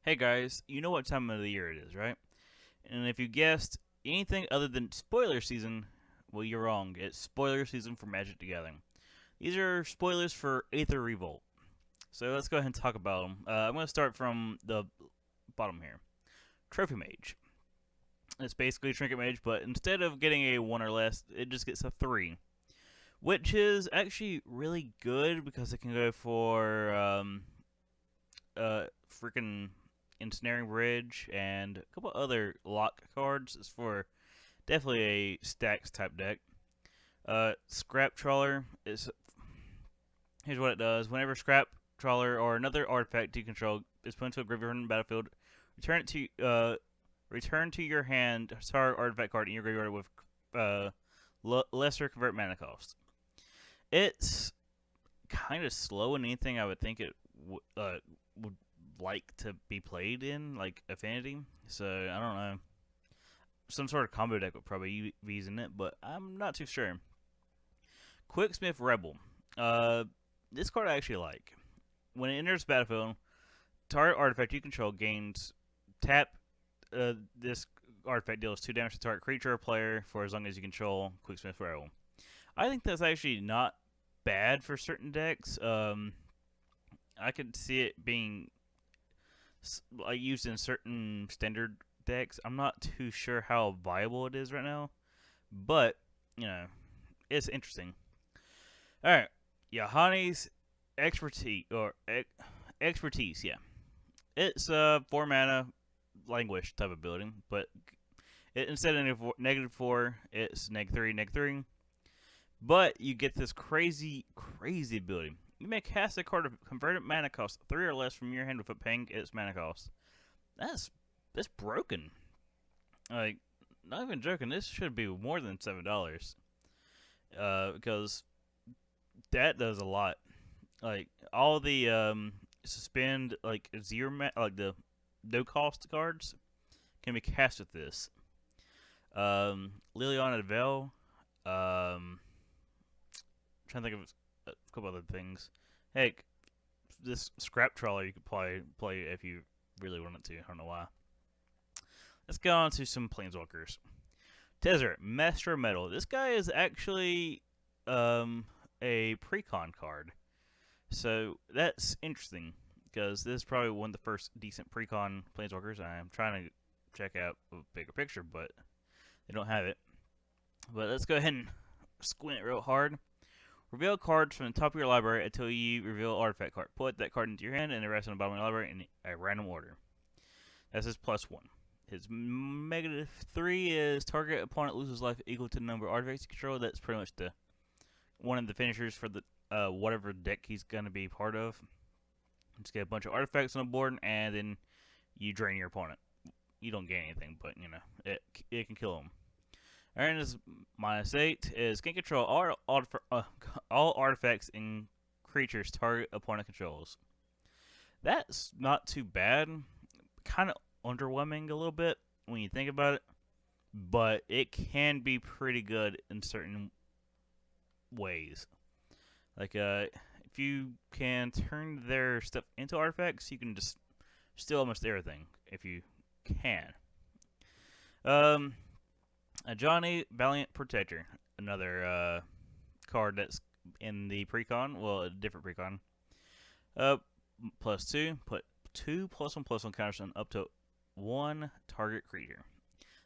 Hey guys, you know what time of the year it is, right? And if you guessed anything other than spoiler season, well, you're wrong. It's spoiler season for Magic the Gathering. These are spoilers for Aether Revolt. So let's go ahead and talk about them. I'm going to start from the bottom here. Trophy Mage. It's basically Trinket Mage, but instead of getting a 1 or less, it just gets a 3. Which is actually really good because it can go for freaking Ensnaring Bridge and a couple other lock cards. It's for definitely a stacks type deck. Scrap Trawler is here's what it does. Whenever Scrap Trawler or another artifact you control is put into a graveyard on the battlefield, return to your hand a target artifact card in your graveyard with lesser convert mana cost. It's kind of slow in anything I would think it would like to be played in, like Affinity. So I don't know. Some sort of combo deck would probably be using it, but I'm not too sure. Quicksmith Rebel. This card I actually like. When it enters the battlefield, target artifact you control gains tap. This artifact deals 2 damage to target creature or player for as long as you control Quicksmith Rebel. I think that's actually not bad for certain decks. I could see it being like used in certain standard decks. I'm not too sure how viable it is right now, but you know, it's interesting. All right, Yahani's expertise. Yeah, it's 4 mana languish type of building, but instead of -4, it's -3. But you get this crazy ability. You may cast a card of converted mana cost 3 or less from your hand without paying its mana cost. That's broken. Like, not even joking. This should be more than $7. Because that does a lot. Like all the suspend like like the no cost cards can be cast with this. Liliana Vel. Trying to think of a couple other things. Heck, this Scrap Trawler you could play if you really wanted to. I don't know why. Let's go on to some Planeswalkers. Tezzeret, Master of Metal. This guy is actually a precon card. So that's interesting because this is probably one of the first decent precon Planeswalkers. I'm trying to check out a bigger picture, but they don't have it. But let's go ahead and squint real hard. Reveal cards from the top of your library until you reveal an artifact card. Put that card into your hand and the rest on the bottom of your library in a random order. That's his +1. His -3 is target opponent loses life equal to the number of artifacts you control. That's pretty much one of the finishers for the whatever deck he's going to be part of. Just get a bunch of artifacts on the board and then you drain your opponent. You don't gain anything, but you know it can kill him. And his -8 is can control all artifacts and creatures target opponent controls. That's not too bad. Kind of underwhelming a little bit when you think about it, but it can be pretty good in certain ways. Like if you can turn their stuff into artifacts, you can just steal almost everything if you can. A Johnny Valiant Protector, another card that's in the precon, well, a different precon. +2, put 2 +1/+1 counters on up to 1 target creature.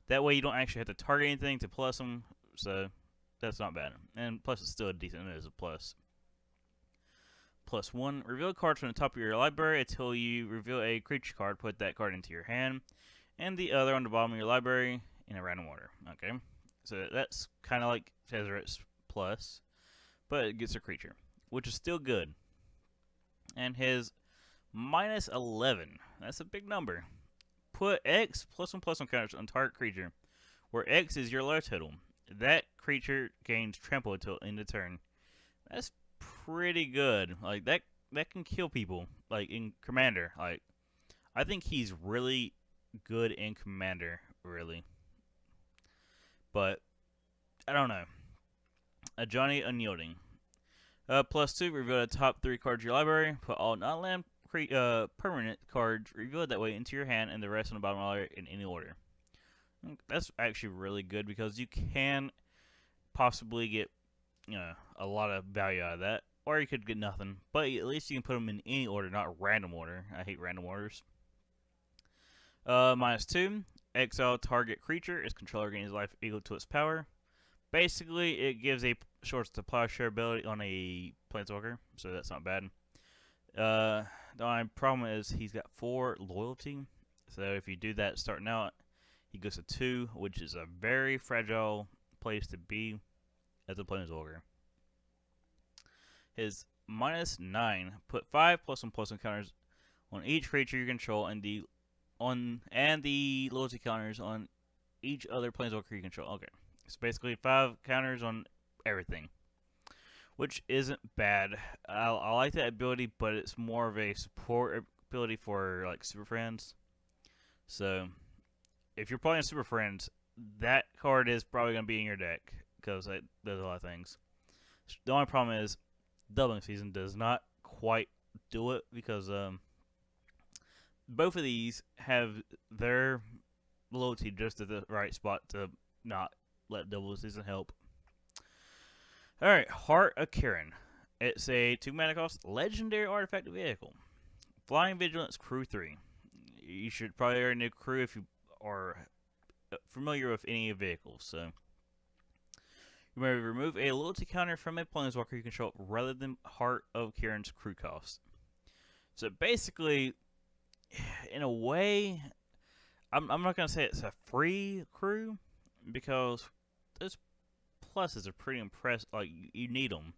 That way you don't actually have to target anything to plus them, so that's not bad. And plus it's still a decent as a plus. +1, reveal a card from the top of your library until you reveal a creature card. Put that card into your hand, and the other on the bottom of your library in a random order. Okay, so that's kind of like Tezzeret's plus, but it gets a creature, which is still good. And his -11, that's a big number. Put X +1/+1 counters on target creature, where X is your life total. That creature gains trample until end of turn. That's pretty good. Like that can kill people. Like in Commander, like I think he's really good in Commander, really. But I don't know. A Johnny Unyielding. +2, reveal the top 3 cards of your library. Put all non-land permanent cards revealed that way into your hand and the rest on the bottom of the order in any order. That's actually really good because you can possibly get a lot of value out of that, or you could get nothing. But at least you can put them in any order, not random order. I hate random orders. -2. Exile target creature. Its controller gains life equal to its power. Basically, it gives a short supply share ability on a Planeswalker, so that's not bad. The only problem is he's got 4 loyalty, so if you do that starting out, he goes to 2, which is a very fragile place to be as a Planeswalker. His -9. Put 5+1/+1 counters on each creature you control and the loyalty counters on each other Planeswalker you control. Okay, so basically 5 counters on everything, which isn't bad. I like that ability, but it's more of a support ability for like Super Friends. So if you're playing Super Friends, that card is probably going to be in your deck because it does a lot of things. The only problem is Doubling Season does not quite do it because both of these have their loyalty just at the right spot to not let Doubling Season help. Alright, Heart of Kiran. It's a 2-mana cost legendary artifact vehicle. Flying Vigilance Crew 3. You should probably already know Crew if you are familiar with any vehicles. So you may remove a loyalty counter from a Planeswalker you control rather than Heart of Kiran's crew cost. So basically, in a way, I'm not going to say it's a free crew because those pluses are pretty impressive. Like, you need them.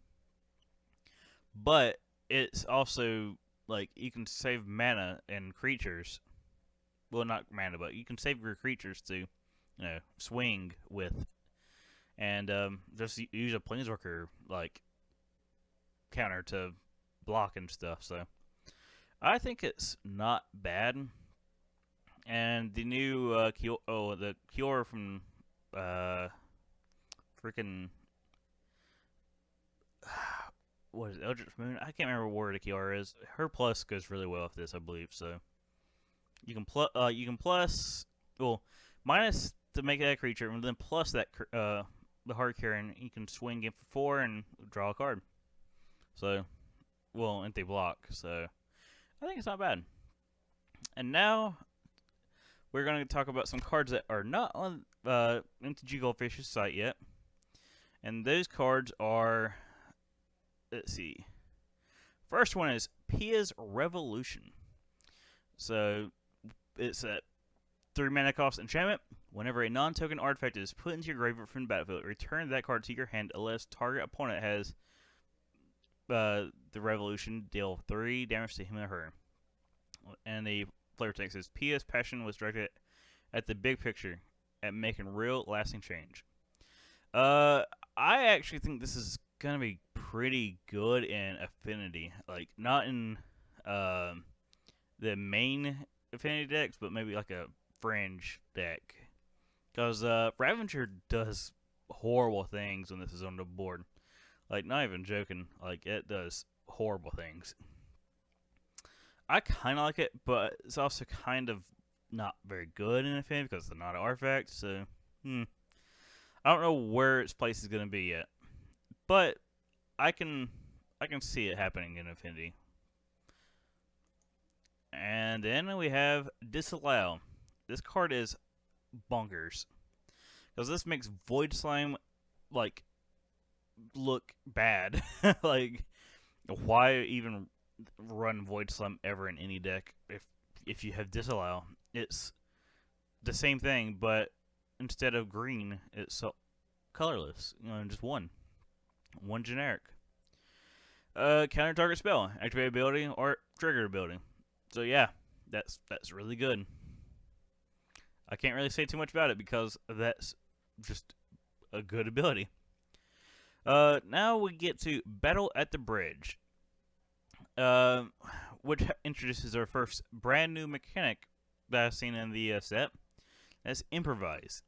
But it's also, like, you can save mana and creatures. Well, not mana, but you can save your creatures to, swing with. And just use a Planeswalker, like, counter to block and stuff. So I think it's not bad. And the new the Cure from freaking what is it, Eldritch Moon? I can't remember where the Cure is. Her plus goes really well with this, I believe. So you can minus to make that creature, and then plus that the Heart Kiran, you can swing in for 4 and draw a card. So, and they block. So I think it's not bad. And now we're going to talk about some cards that are not on MTG Goldfish's site yet. And those cards are, let's see. First one is Pia's Revolution. So it's a 3-mana cost enchantment. Whenever a non-token artifact is put into your graveyard from the battlefield, return that card to your hand unless target opponent has the Revolution, deal 3 damage to him or her. And the flavor text says, Pia's passion was directed at the big picture, at making real, lasting change. I actually think this is going to be pretty good in Affinity. Like, not in the main Affinity decks, but maybe like a Fringe deck. Because Ravager does horrible things when this is on the board. Like, not even joking. Like, it does horrible things. I kind of like it, but it's also kind of not very good in Affinity because it's not an artifact. So, I don't know where its place is going to be yet. But I can see it happening in Affinity. And then we have Disallow. This card is bonkers. Because this makes Void Slime, like, look bad. Like, why even run Void Slime ever in any deck if you have Disallow? It's the same thing, but instead of green, it's colorless. Just one generic. Counter target spell, activate ability, or trigger ability. So yeah, that's really good. I can't really say too much about it because that's just a good ability. Now we get to Battle at the Bridge, which introduces our first brand new mechanic that I've seen in the set. That's Improvise.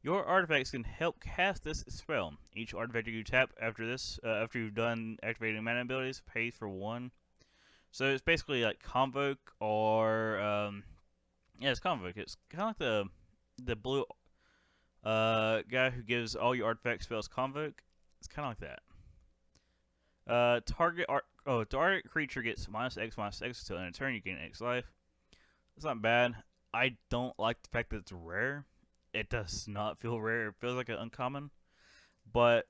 Your artifacts can help cast this spell. Each artifact you tap after you've done activating mana abilities pays for 1 So it's basically like Convoke or yeah, it's Convoke. It's kind of like the blue guy who gives all your artifact spells Convoke. It's kind of like that. Target creature gets -X/-X until end of turn. You gain X life. It's not bad. I don't like the fact that it's rare. It does not feel rare. It feels like an uncommon. But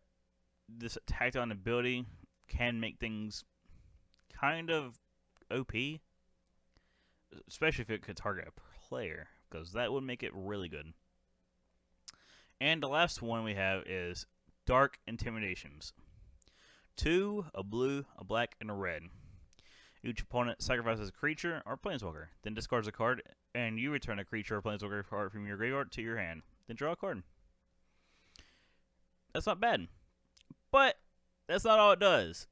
this tacked on ability can make things kind of OP, especially if it could target a player, because that would make it really good. And the last one we have is Dark Intimidations. 2, a blue, a black, and a red. Each opponent sacrifices a creature or planeswalker, then discards a card, and you return a creature or planeswalker card from your graveyard to your hand. Then draw a card. That's not bad. But that's not all it does.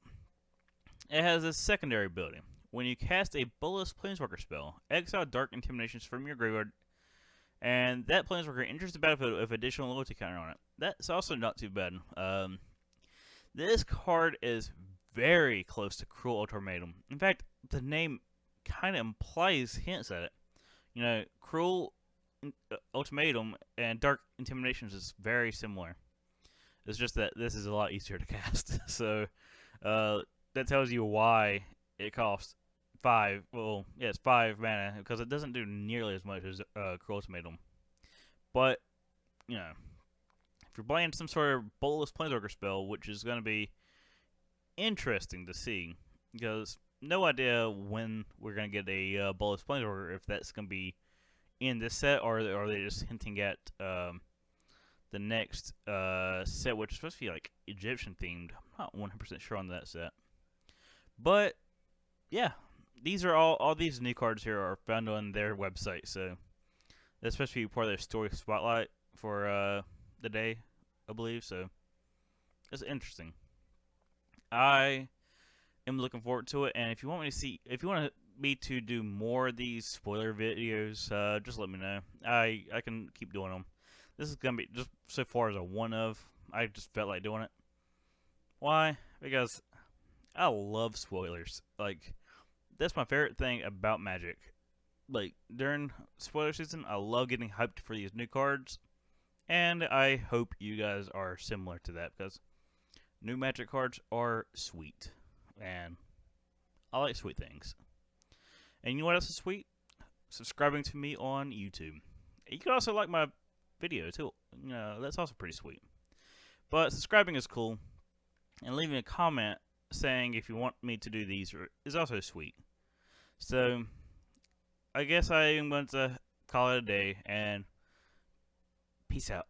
It has a secondary ability. When you cast a Bolas Planeswalker spell, exile Dark Intimidations from your graveyard, and that Planeswalker enters the battlefield with additional loyalty counter on it. That's also not too bad. This card is very close to Cruel Ultimatum. In fact, the name kind of implies hints at it. You know, Cruel Ultimatum and Dark Intimidations is very similar. It's just that this is a lot easier to cast. So, that tells you why it costs 5. Well, yeah, it's 5 mana, because it doesn't do nearly as much as Cruel Ultimatum. But, you know, if you're playing some sort of Bolas Planeswalker spell, which is going to be interesting to see, because no idea when we're going to get a Bolas Planeswalker, if that's going to be in this set, or are they just hinting at the next set, which is supposed to be like Egyptian themed. I'm not 100% sure on that set. But yeah, these are all these new cards here are found on their website, so that's supposed to be part of their story spotlight for the day, I believe. So it's interesting. I am looking forward to it, and if you want me to do more of these spoiler videos, just let me know. I can keep doing them. This is gonna be just so far as a one of. I just felt like doing it. Why? Because I love spoilers. Like, that's my favorite thing about Magic. Like, during spoiler season, I love getting hyped for these new cards. And I hope you guys are similar to that, because new Magic cards are sweet. And I like sweet things. And you know what else is sweet? Subscribing to me on YouTube. You can also like my video too. You know, that's also pretty sweet. But subscribing is cool. And leaving a comment saying if you want me to do these is also sweet. So, I guess I am going to call it a day, and peace out.